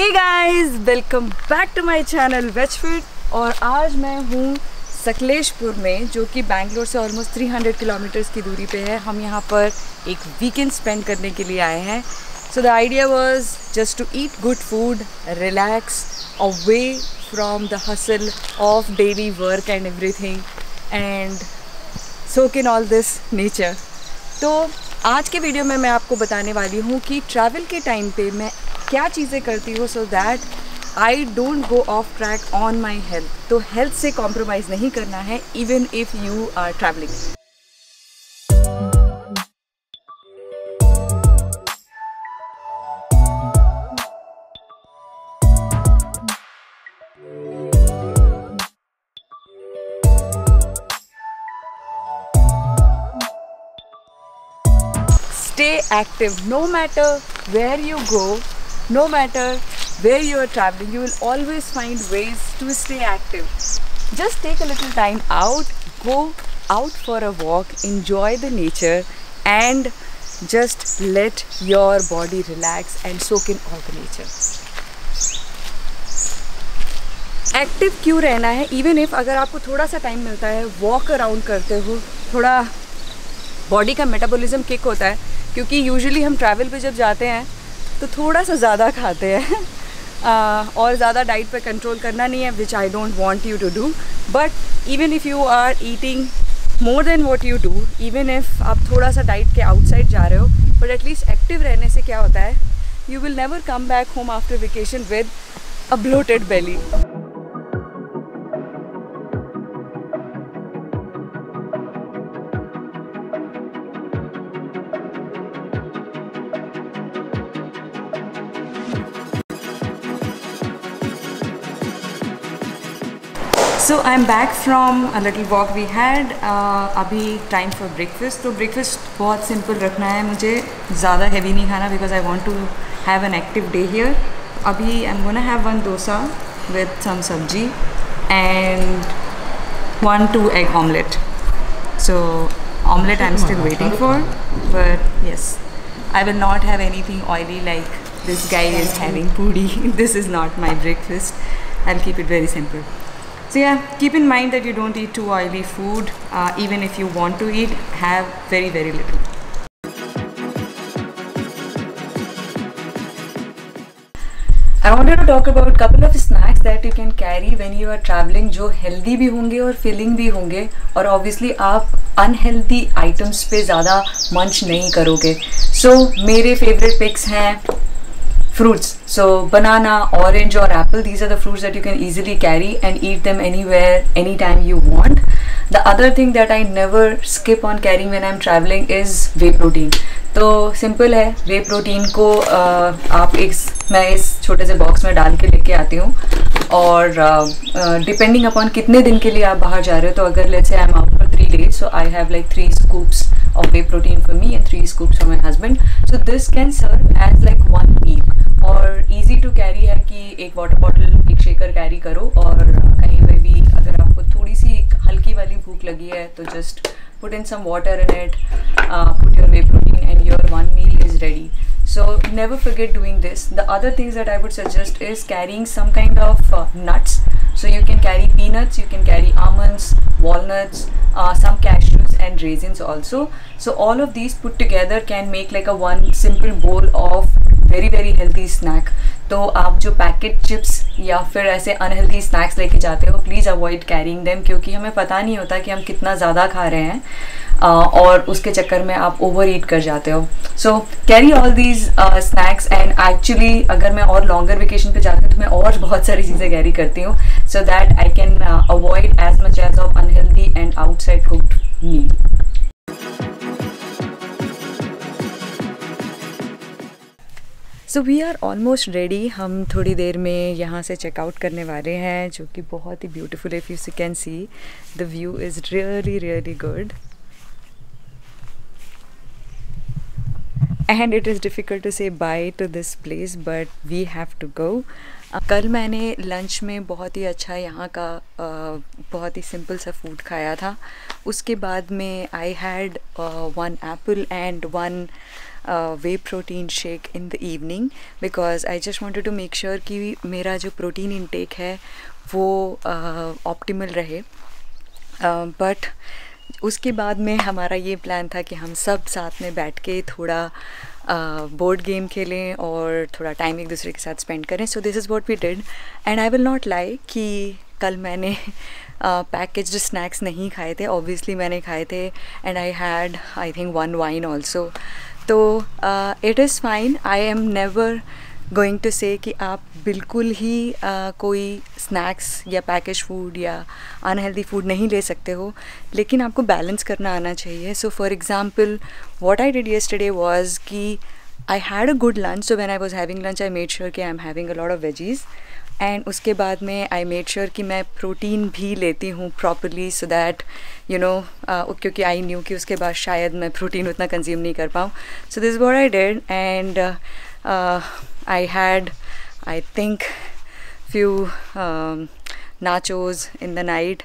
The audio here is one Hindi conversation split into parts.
Hey guys, welcome back to my channel Veg Fit. और आज मैं हूँ सकलेशपुर में, जो कि बैंगलोर से ऑलमोस्ट 300 किलोमीटर्स की दूरी पे है। हम यहाँ पर एक वीकेंड स्पेंड करने के लिए आए हैं। So the idea was just to eat good food, relax away from the hassle of daily work and everything, and soak in all this nature. तो आज के वीडियो में मैं आपको बताने वाली हूँ कि ट्रैवल के टाइम पे मैं क्या चीज़ें करती हूँ so that I don't go off track on my health. तो हेल्थ से कॉम्प्रोमाइज़ नहीं करना है even if you are travelling. Stay active no matter where you go, no matter where you are traveling, you will always find ways to stay active. Just take a little time out, go out for a walk, enjoy the nature and just let your body relax and soak in all the nature. Active क्यों रहना है? इवन इफ अगर आपको थोड़ा सा टाइम मिलता है, वॉक अराउंड करते हो, थोड़ा बॉडी का मेटाबॉलिज्म किक होता है, क्योंकि यूजुअली हम ट्रैवल पे जब जाते हैं तो थोड़ा सा ज़्यादा खाते हैं और ज़्यादा डाइट पे कंट्रोल करना नहीं है, which I don't want you to do. But even if you are eating more than what you do, even if आप थोड़ा सा डाइट के आउटसाइड जा रहे हो, बट एटलीस्ट एक्टिव रहने से क्या होता है, you will never come back home after vacation with a bloated belly. So I'm back from a little walk we had. अभी time for breakfast. तो breakfast बहुत simple रखना है मुझे, ज़्यादा heavy नहीं खाना because I want to have an active day here. अभी I'm gonna have one dosa with some sabji and 1-2 egg omelette. So omelette I'm still waiting for, but yes, I will not have anything oily like this guy is having puri. This is not my breakfast. I'll keep it very simple. So yeah, keep in mind that you don't eat too oily food. Even if you want to eat, have very little. I wanted to talk about a couple of snacks that you can carry when you are traveling, जो healthy भी होंगे और filling भी होंगे, और obviously आप unhealthy items पे ज़्यादा munch नहीं करोगे. So मेरे favorite picks हैं fruits. So banana, orange or apple, these are the fruits that you can easily carry and eat them anywhere, anytime you want. The other thing that I never skip on carrying when I'm traveling is whey protein. तो सिंपल है, वे प्रोटीन को मैं इस छोटे से बॉक्स में डाल के लेके आती हूँ, और डिपेंडिंग अपॉन कितने दिन के लिए आप बाहर जा रहे हो, तो अगर let's say I am out for 3 days, so I have like 3 scoops of whey protein for me and 3 scoops for my husband. So this can serve as like one meal. और easy to carry है कि एक वाटर बॉटल, एक शेकर कैरी करो, और कहीं पे भी अगर आपको थोड़ी सी हल्की वाली भूख लगी है तो just put in some water in it, put your whey protein and your one meal is ready. So never forget doing this. The other things that I would suggest is carrying some kind of nuts. So you can carry peanuts, you can carry almonds, walnuts, some cashews and raisins also. So all of these put together can make like a one simple bowl of very healthy snack. तो आप जो पैकेट चिप्स या फिर ऐसे अनहेल्दी स्नैक्स लेके जाते हो, प्लीज़ अवॉइड कैरिंग देम, क्योंकि हमें पता नहीं होता कि हम कितना ज़्यादा खा रहे हैं और उसके चक्कर में आप ओवर ईट कर जाते हो. So carry all these snacks, and actually अगर मैं और लॉन्गर वेकेशन पे जाती हूँ तो मैं और बहुत सारी चीज़ें कैरी करती हूँ, so that I can avoid as much as of unhealthy and outside cooked meal. So we are almost ready. हम थोड़ी देर में यहाँ से चेकआउट करने वाले हैं, जो कि बहुत ही beautiful. If you can see the view is really good, and it is difficult to say bye to this place, but we have to go. कल मैंने लंच में बहुत ही अच्छा यहाँ का बहुत ही सिंपल सा फूड खाया था. उसके बाद में I had 1 apple and 1 whey protein shake in the evening because I just wanted to make sure कि मेरा जो प्रोटीन इनटेक है वो ऑप्टिमल रहे। बट उसके बाद में हमारा ये प्लान था कि हम सब साथ में बैठ के थोड़ा बोर्ड गेम खेलें और थोड़ा टाइम एक दूसरे के साथ स्पेंड करें। So this is what we did and I will not lie कि कल मैंने पैकेज्ड स्नैक्स नहीं खाए थे, ऑब्वियसली मैंने खाए थे and I had I think 1 wine also. तो it is fine, I am never going to say कि आप बिल्कुल ही कोई स्नैक्स या पैकेज फूड या अनहेल्दी फूड नहीं ले सकते हो, लेकिन आपको बैलेंस करना आना चाहिए। So for example what I did yesterday was कि I had a good lunch. So when I was having lunch I made sure कि I am having a lot of veggies and उसके बाद में आई मेड श्योर कि मैं प्रोटीन भी लेती हूँ properly so that you know क्योंकि आई न्यू कि उसके बाद शायद मैं प्रोटीन उतना कंज्यूम नहीं कर पाऊँ। So this what I did and I had I think few nachos in the night,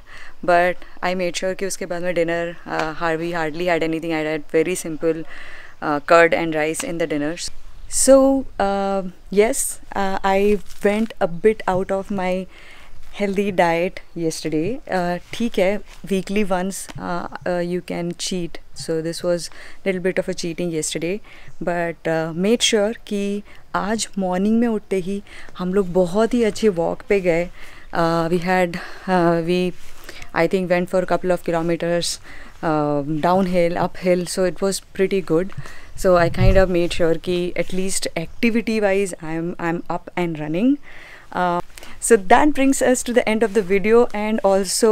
but I made sure कि उसके बाद में dinner hardly had anything. I had very simple curd and rice in the dinner. So yes, I went a bit out of my healthy diet yesterday. ठीक है, weekly once you can cheat. So this was little bit of a cheating yesterday, but made sure कि आज मॉर्निंग में उठते ही हम लोग बहुत ही अच्छे वॉक पे गए। we I think went for a couple of kilometers downhill, uphill, so it was pretty good. So I kind of made sure कि at least activity wise I'm up and running. So that brings us to the end of the video and also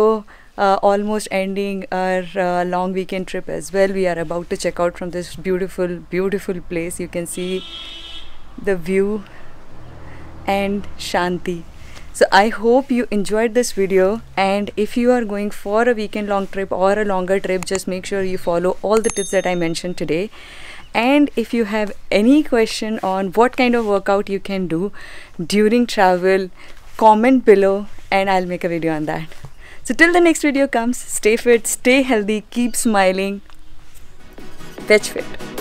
almost ending our long weekend trip as well. We are about to check out from this beautiful place. You can see the view and Shanti. So I hope you enjoyed this video, and if you are going for a weekend long trip or a longer trip, just make sure you follow all the tips that I mentioned today. And if you have any question on what kind of workout you can do during travel, comment below and I'll make a video on that. So till the next video comes, stay fit, stay healthy, keep smiling, Veg Fit.